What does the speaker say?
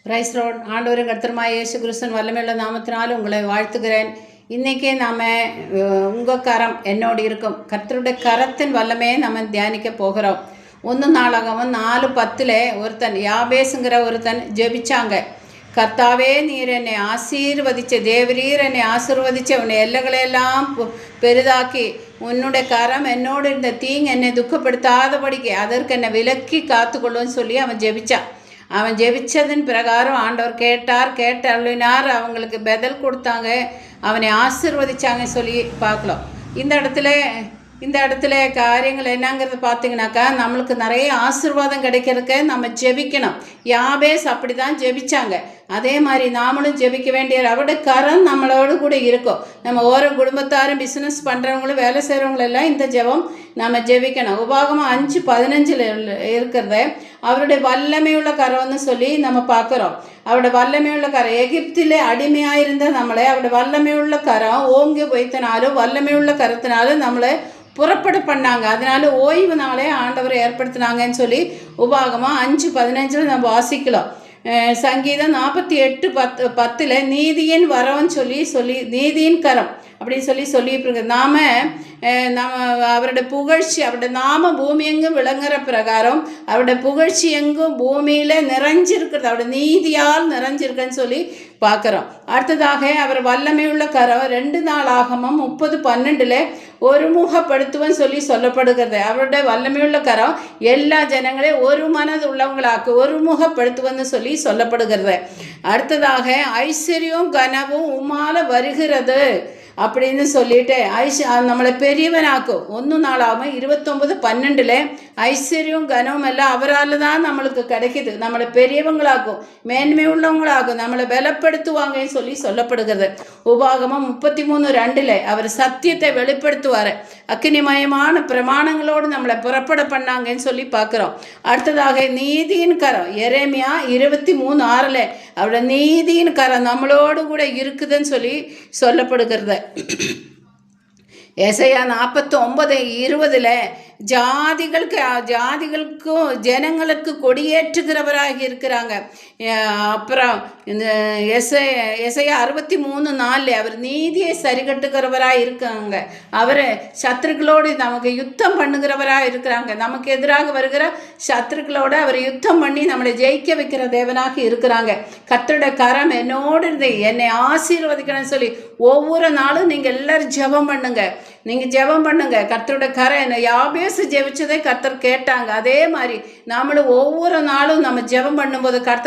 Price road ஆண்டவரும் கர்த்தருமாய் இயேசு கிறிஸ்துவின் வல்லமையுள்ள நாமத்தினால் உங்களை வாழ்த்துகிறேன். இன்றைக்கே நாம் உங்கள் கரம் என்னோடு இருக்கும் கர்த்தருடைய கரத்தின் வல்லமையை நம்ம தியானிக்க போகிறோம். 1 நாளாகமம் 4:10 ஒருத்தன் யாபேசுங்கிற ஒருத்தன் ஜெபிச்சாங்க. கர்த்தாவே, நீர் என்னை ஆசீர்வதிச்ச தேவரீர் என்னை ஆசீர்வதிச்ச உன்னை எல்லைகளையெல்லாம் பெரிதாக்கி உன்னுடைய கரம் என்னோடு இருந்த தீங்கு என்னை துக்கப்படுத்தாதபடிக்கு அதற்கு என்னை விலக்கி காத்துக்கொள்ளுன்னு சொல்லி அவன் ஜெபிச்சான். அவன் ஜெபிச்சதன் பிரகாரம் ஆண்டவர் கேட்டருளினார். அவங்களுக்கு பதில் கொடுத்தாங்க, அவனை ஆசீர்வதிச்சாங்க சொல்லி பார்க்கலாம். இந்த இடத்துல காரியங்கள் என்னங்கிறது பார்த்தீங்கன்னாக்கா, நம்மளுக்கு நிறைய ஆசீர்வாதம் கிடைக்கிறதுக்கு நம்ம ஜெபிக்கணும். யாபேஸ் அப்படி தான் ஜெபிச்சாங்க. அதே மாதிரி நாமளும் ஜெபிக்க வேண்டிய அவருடைய கரம் நம்மளோடு கூட இருக்கும். நம்ம ஓரோ குடும்பத்தாரும் பிஸ்னஸ் பண்ணுறவங்களும் வேலை செய்கிறவங்களெல்லாம் இந்த ஜெபம் நம்ம ஜெபிக்கணும். உபாகமம் 5:15 இருக்கிறத அவருடைய வல்லமையுள்ள கரம்னு சொல்லி நம்ம பார்க்குறோம். அவருடைய வல்லமையுள்ள கரம் எகிப்திலே அடிமையாக இருந்த நம்மளை அவருடைய வல்லமையுள்ள கரம் ஓங்கி வைத்தனாலும் வல்லமையுள்ள கரத்தினாலும் நம்மளை புறப்பட பண்ணாங்க. அதனால ஓய்வு நாளே ஆண்டவரை ஏற்படுத்தினாங்கன்னு சொல்லி உபாகமம் 5:15 நம்ம வாசிக்கலாம். சங்கீதம் 48:10 நீதியின் வரம்னு சொல்லி நீதியின் கரம் அப்படின்னு சொல்லிட்டு நம்ம அவருடைய புகழ்ச்சி அவருடைய நாம பூமி எங்கும் விளங்குற பிரகாரம் அவருடைய புகழ்ச்சி எங்கும் பூமியில் நிறைஞ்சிருக்கிறது, அவருடைய நீதியால் நிறைஞ்சிருக்குன்னு சொல்லி பார்க்குறோம். அடுத்ததாக அவர் வல்லமையுள்ள கரம் 2 நாளாகமம் 30:12 ஒருமுகப்படுத்துவன்னு சொல்லப்படுகிறது. அவருடைய வல்லமையுள்ள கரம் எல்லா ஜனங்களையும் ஒரு மனது உள்ளவங்களாக்கு ஒருமுகப்படுத்துவன்னு சொல்லப்படுகிறது. அடுத்ததாக ஐஸ்வர்யம் கனவும் உம்மால வருகிறது அப்படின்னு சொல்லிட்டு நம்மளை பெரியவனாக்கும். 1 நாளாகவும் 29:12 ஐஸ்வர்யம் கனவும் எல்லாம் அவரால் தான் நம்மளுக்கு கிடைக்கிது. நம்மளை பெரியவங்களாக்கும் மேன்மை உள்ளவங்களாகும் நம்மளை பலப்படுத்துவாங்கன்னு சொல்லப்படுகிறது. உபாகமம் 33:2 அவர் சத்தியத்தை வெளிப்படுத்துவார். அக்கினிமயமான பிரமாணங்களோடு நம்மளை புறப்பட பண்ணாங்கன்னு சொல்லி பார்க்குறோம். அடுத்ததாக நீதியின் கரம் எரேமியா 23:6 அவரோட நீதியின் கரம் நம்மளோடு கூட இருக்குதுன்னு சொல்லப்படுகிறது. ஏசாயா 49:20 ஜாதிகளுக்கும் ஜனங்களுக்கு கொடியேற்றுகிறவராக இருக்கிறாங்க. அப்புறம் இந்த ஏசாயா 63:4 அவர் நீதியை சரிகட்டுகிறவராக இருக்காங்க. அவர் சத்துருக்களோடு நமக்கு யுத்தம் பண்ணுகிறவராக இருக்கிறாங்க. நமக்கு எதிராக வருகிற சத்துருக்களோடு அவர் யுத்தம் பண்ணி நம்மளை ஜெயிக்க வைக்கிற தேவனாக இருக்கிறாங்க. கர்த்தருடைய கரம் என்னோடு இருந்து என்னை ஆசீர்வதிக்கணும்னு சொல்லி ஒவ்வொரு நாளும் நீங்கள் எல்லாரும் ஜெபம் பண்ணுங்க. கர்த்தருடைய கரம் என்னை யாபேசு ஜெபிச்சதை கர்த்தர் கேட்டாங்க. அதே மாதிரி நம்மளும் ஒவ்வொரு நாளும் நம்ம ஜெபம் பண்ணும்போது கர்த்தர்